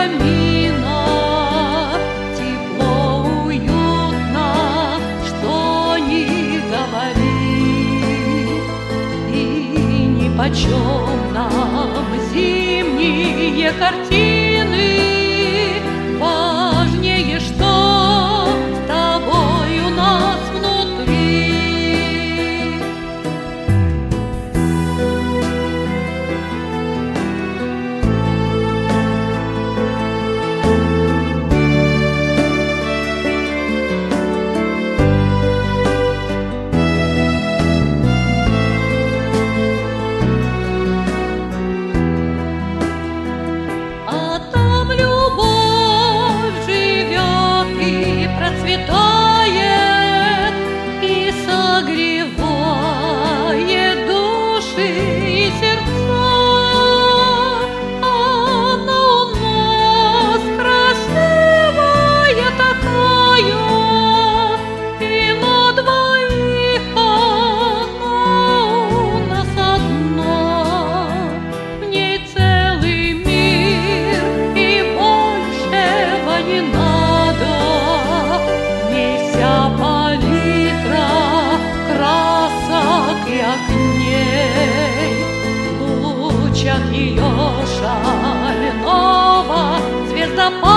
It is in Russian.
камина, тепло, уютно, что ни говори. И нипочем нам зимние картины, важнее, что с тобой у нас внутри. А там любовь живет и процветает, и согревает души и сердца. Она у нас красивая такая, и на двоих она у нас одна. В ней целый мир, и большего не надо. В ней вся палитра красок и огней. В лучах ее шального звездопада